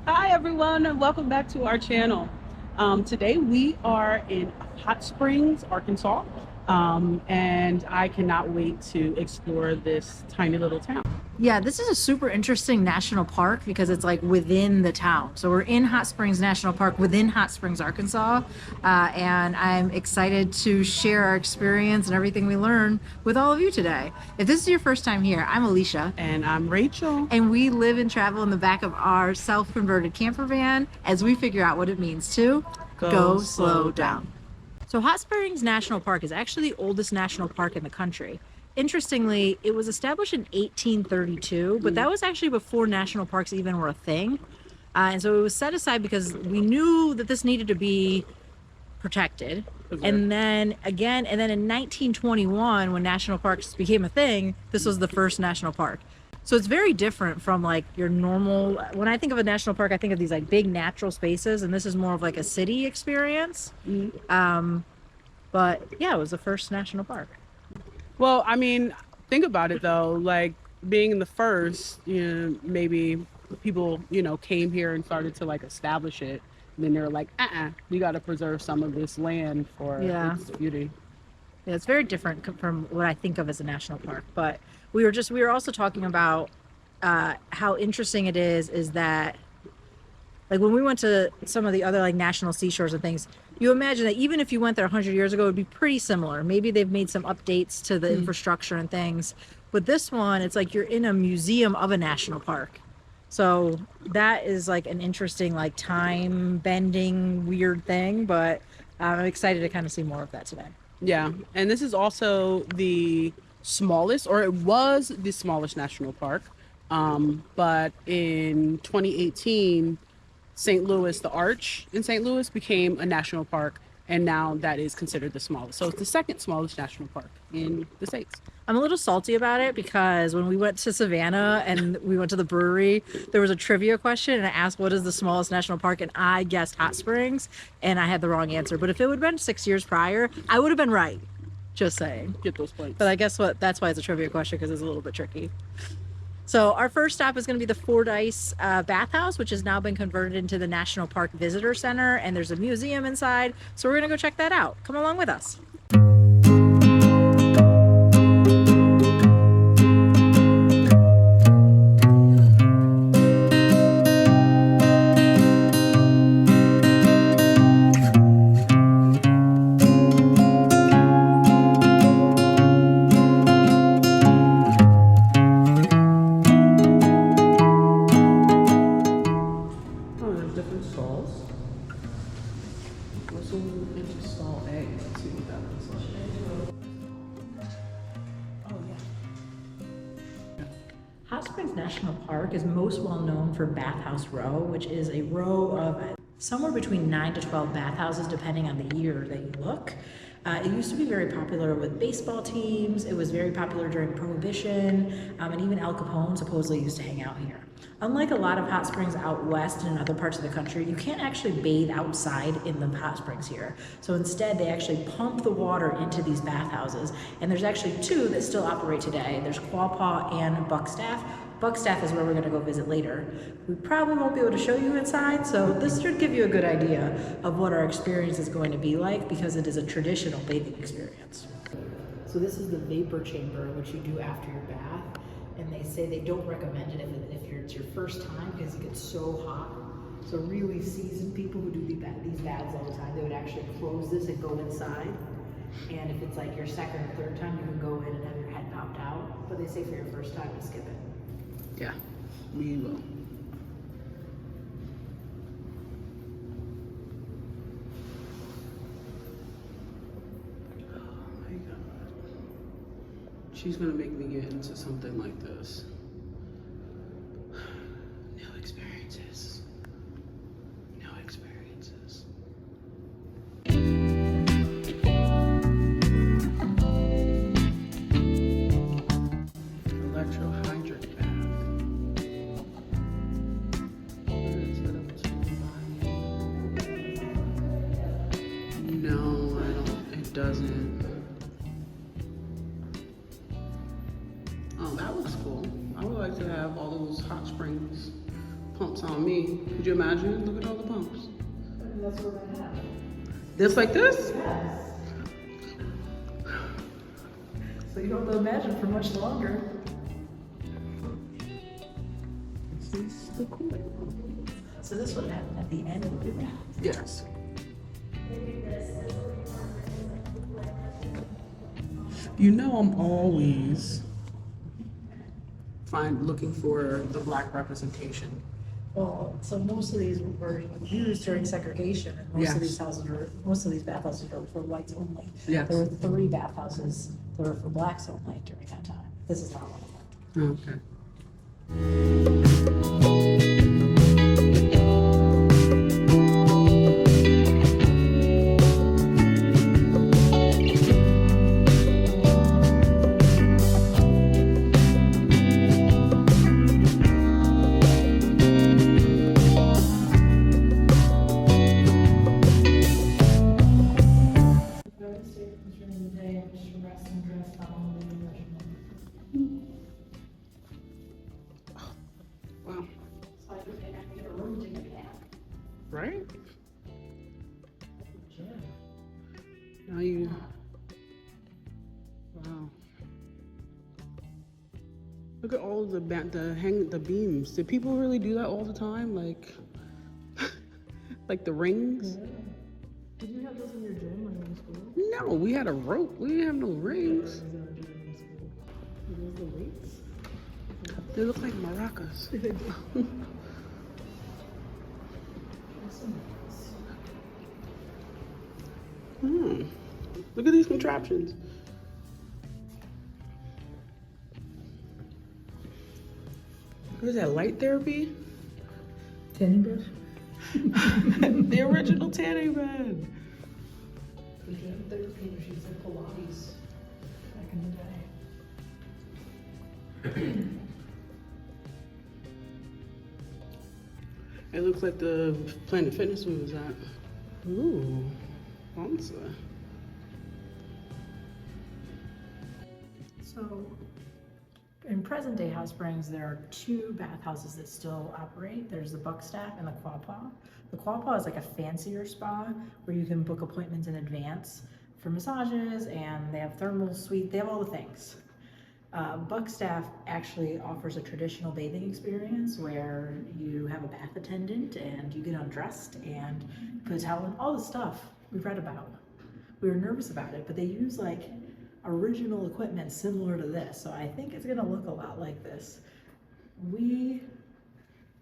Hi everyone and welcome back to our channel. Today we are in Hot Springs, Arkansas, and I cannot wait to explore this tiny little town. Yeah, this is a super interesting national park because it's like within the town. So we're in Hot Springs National Park within Hot Springs, Arkansas. And I'm excited to share our experience and everything we learn with all of you today. If this is your first time here, I'm Alicia. And I'm Rachel. And we live and travel in the back of our self-converted camper van as we figure out what it means to go slow down. So Hot Springs National Park is actually the oldest national park in the country. Interestingly, it was established in 1832, but that was actually before national parks even were a thing. And so it was set aside because we knew that this needed to be protected. Okay. And then in 1921, when national parks became a thing, this was the first national park. So it's very different from like your normal, when I think of a national park, I think of these like big natural spaces, and this is more of like a city experience. But yeah, it was the first national park. Well, I mean, think about it though, like being the first, maybe people, came here and started to like establish it. And then they're like, we got to preserve some of this land for its beauty. Yeah, it's very different from what I think of as a national park. But we were also talking about how interesting it is that like when we went to some of the other like national seashores and things, you imagine that even if you went there 100 years ago, it would be pretty similar. Maybe they've made some updates to the infrastructure and things. But this one, it's like you're in a museum of a national park. So that is like an interesting, like time bending, weird thing. But I'm excited to kind of see more of that today. Yeah. And this is also the smallest, or it was the smallest national park. But in 2018, St. Louis, the Arch in St. Louis became a national park, and now that is considered the smallest. So it's the second smallest national park in the States. I'm a little salty about it because when we went to Savannah and we went to the brewery, there was a trivia question and I asked what is the smallest national park, and I guessed Hot Springs and I had the wrong answer. But if it would have been 6 years prior, I would have been right. Just saying. Get those points. But I guess that's why it's a trivia question, because it's a little bit tricky. So our first stop is going to be the Fordyce Bathhouse, which has now been converted into the National Park Visitor Center, and there's a museum inside. So we're going to go check that out. Come along with us. Hot Springs National Park is most well known for Bathhouse Row, which is a row of somewhere between 9 to 12 bathhouses, depending on the year that you look. It used to be very popular with baseball teams. It was very popular during Prohibition, and even Al Capone supposedly used to hang out here. Unlike a lot of hot springs out west and in other parts of the country, you can't actually bathe outside in the hot springs here. So instead, they actually pump the water into these bathhouses. And there's actually two that still operate today. There's Quapaw and Buckstaff. Buckstaff is where we're gonna go visit later. We probably won't be able to show you inside, so this should give you a good idea of what our experience is going to be like, because it is a traditional bathing experience. So this is the vapor chamber, which you do after your bath. And they say they don't recommend it if it's your first time, because it gets so hot. So really seasoned people who do these baths all the time, they would actually close this and go inside. And if it's like your second or third time, you can go in and have your head popped out. But they say for your first time to skip it. Yeah, we will. Oh my God. She's gonna make me get into something like this. New experiences. New experiences. Electrohydrate bath. No, I don't. It doesn't. Oh, that looks cool. I would like to have all those hot springs Pumps on me. Could you imagine? Look at all the pumps. And that's what I have. This like this? Yes. So you don't have to imagine for much longer. This is the cool. So this would happen at the end of the round. Yes. You know I'm always looking for the black representation. Well, so most of these were used during segregation, and most of these bathhouses were for whites only. Yes. There were 3 bathhouses that were for blacks only during that time. This is not one of them. Okay. Wow. Right? Now you. Wow. Look at all the beams. Did people really do that all the time? Like, like the rings? Did you have those in your gym when you were in school? No, we had a rope. We didn't have no rings. Those the weights? They look like maracas. Look at these contraptions. What is that, light therapy? Tanning bed? The original tanning bed. The gym therapy where she said Pilates back in the day. It looks like the Planet Fitness we was at. Ooh, fancy. So, in present day Hot Springs, there are 2 bathhouses that still operate. There's the Buckstaff and the Quapaw. The Quapaw is like a fancier spa where you can book appointments in advance for massages, and they have thermal suite. They have all the things. Buckstaff actually offers a traditional bathing experience where you have a bath attendant and you get undressed and put a towel in, all the stuff we've read about. We were nervous about it, but they use like original equipment similar to this, so I think it's gonna look a lot like this. We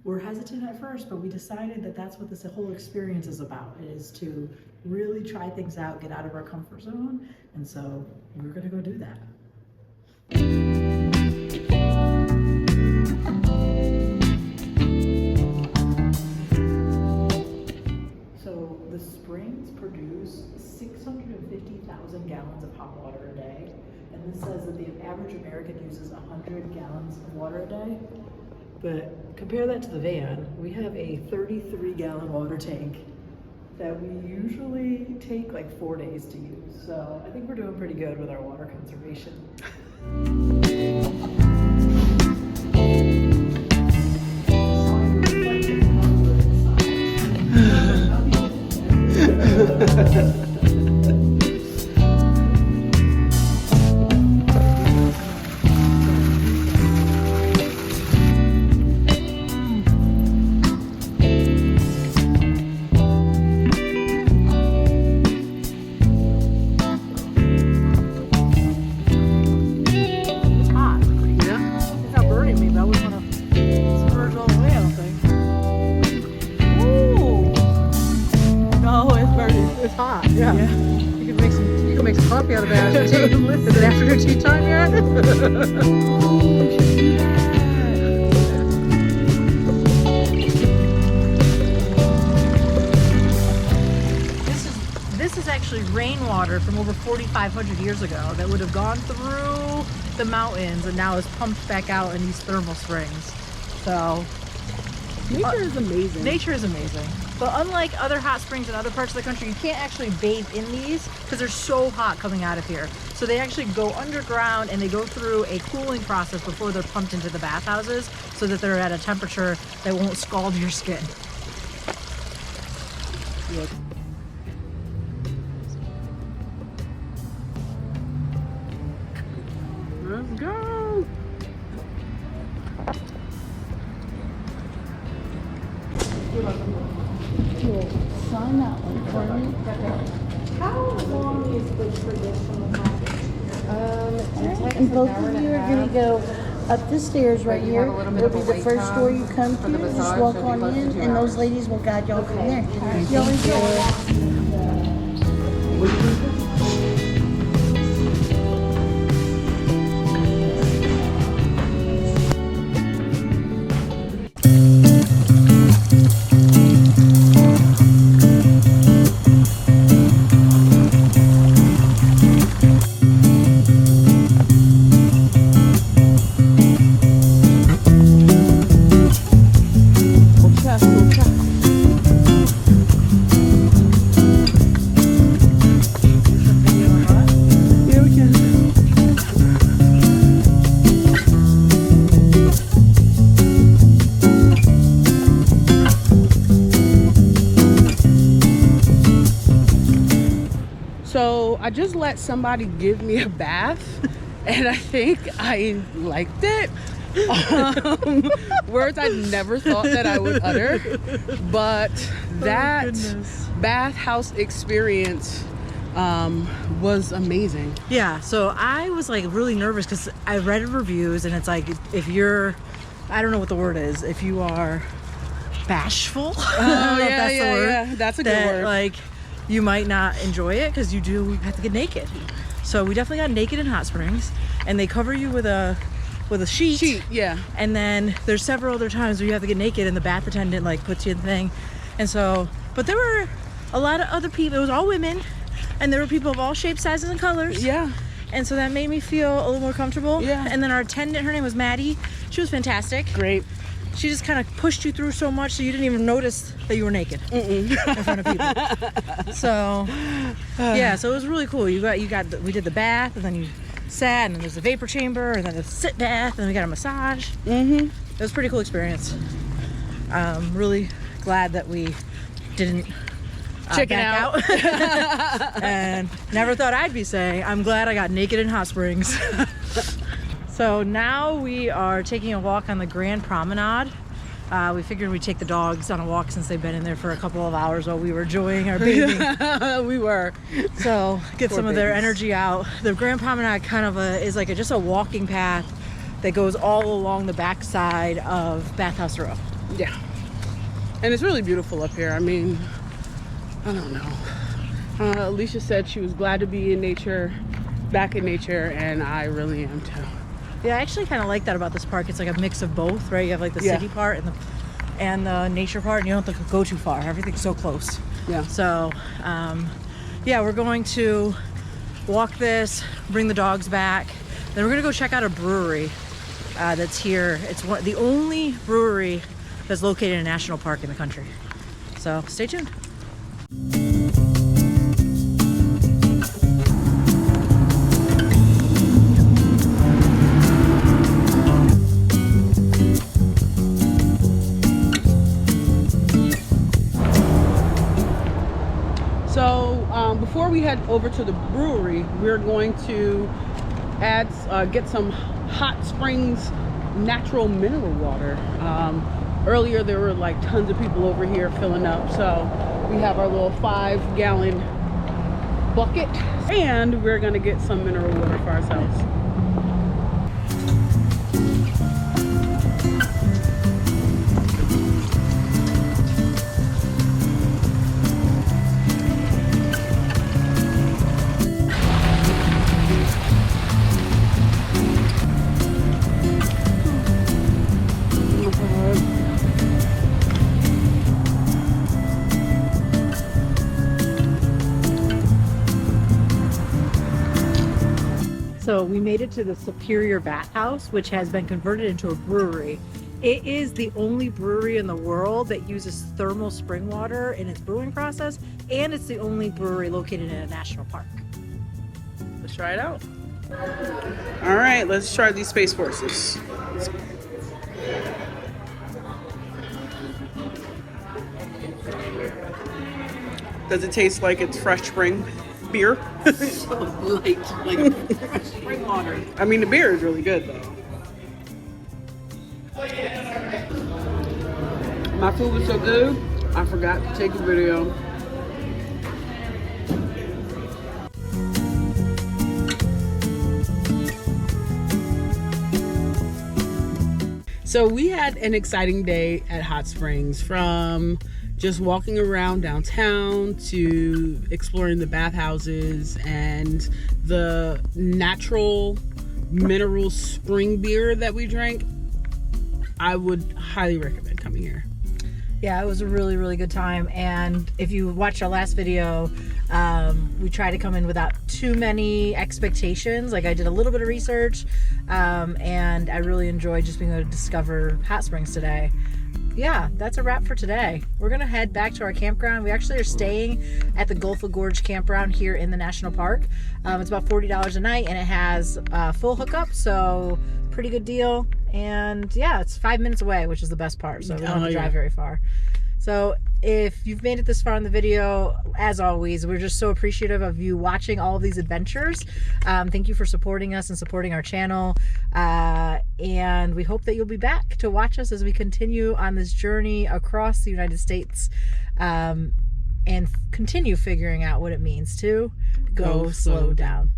were hesitant at first, but we decided that that's what this whole experience is about, is to really try things out, get out of our comfort zone, and so we're gonna go do that. So the springs produce 650,000 gallons of hot water a day, and this says that the average American uses 100 gallons of water a day. But compare that to the van. We have a 33-gallon water tank that we usually take like 4 days to use. So I think we're doing pretty good with our water conservation. Yeah. You can make some coffee out of that. Is it afternoon tea time yet? This is actually rainwater from over 4,500 years ago that would have gone through the mountains and now is pumped back out in these thermal springs. So nature is amazing. Nature is amazing. But unlike other hot springs in other parts of the country, you can't actually bathe in these because they're so hot coming out of here. So they actually go underground and they go through a cooling process before they're pumped into the bathhouses so that they're at a temperature that won't scald your skin. Yep. Let's go. Sign that one for me. How long is the traditional package? And both of you are going to go up the stairs right here. It'll be the first door you come through. Just walk on in, and those ladies will guide y'all from there. Y'all enjoy. So I just let somebody give me a bath and I think I liked it. Words I never thought that I would utter, but that bathhouse experience was amazing. Yeah, so I was like really nervous because I read reviews and it's like if you're, I don't know what the word is, if you are bashful, Oh yeah, yeah, that's a good word. Like you might not enjoy it because you do have to get naked. So we definitely got naked in hot springs, and they cover you with a sheet. Yeah. And then there's several other times where you have to get naked and the bath attendant like puts you in the thing. And so, but there were a lot of other people. It was all women, and there were people of all shapes, sizes, and colors. Yeah. And so that made me feel a little more comfortable. Yeah. And then our attendant, her name was Maddie. She was fantastic. Great. She just kind of pushed you through so much so you didn't even notice that you were naked in front of people. So yeah, so it was really cool. We did the bath, and then you sat, and then there's the vapor chamber, and then the sit bath, and then we got a massage. It was a pretty cool experience. Really glad that we didn't Chicken back out. And never thought I'd be saying I'm glad I got naked in hot springs. So now we are taking a walk on the Grand Promenade. We figured we'd take the dogs on a walk since they've been in there for a couple of hours while we were enjoying our bathing. We were. So get Poor some of their babies. energy out. The Grand Promenade kind of is like just a walking path that goes all along the backside of Bathhouse Row. Yeah. And it's really beautiful up here. I mean, I don't know. Alicia said she was glad to be in nature, back in nature, and I really am too. Yeah, I actually kind of like that about this park. It's like a mix of both, right? You have like the city part and the nature part, and you don't have to go too far. Everything's so close. Yeah. So, yeah, we're going to walk this, bring the dogs back. Then we're going to go check out a brewery that's here. It's the only brewery that's located in a national park in the country. So stay tuned. Before we head over to the brewery, we're going to get some hot springs natural mineral water. Earlier there were like tons of people over here filling up, so we have our little 5-gallon bucket, and we're gonna get some mineral water for ourselves. So we made it to the Superior Bathhouse, which has been converted into a brewery. It is the only brewery in the world that uses thermal spring water in its brewing process, and it's the only brewery located in a national park. Let's try it out. All right, let's try these Space Forces. Does it taste like it's fresh spring beer? So like fresh spring water. I mean, the beer is really good though. My food was so good, I forgot to take a video. So we had an exciting day at Hot Springs, from just walking around downtown to exploring the bathhouses and the natural mineral spring beer that we drank. I would highly recommend coming here. Yeah, it was a really, really good time. And if you watched our last video, we tried to come in without too many expectations. Like, I did a little bit of research, and I really enjoyed just being able to discover Hot Springs today. Yeah, that's a wrap for today. We're gonna head back to our campground. We actually are staying at the Gulf of Gorge campground here in the national park. It's about $40 a night, and it has full hookup, so pretty good deal. And yeah, it's 5 minutes away, which is the best part, so we don't have to drive very far. So if you've made it this far in the video, as always, we're just so appreciative of you watching all of these adventures. Thank you for supporting us and supporting our channel. And we hope that you'll be back to watch us as we continue on this journey across the United States, and continue figuring out what it means to go slow down.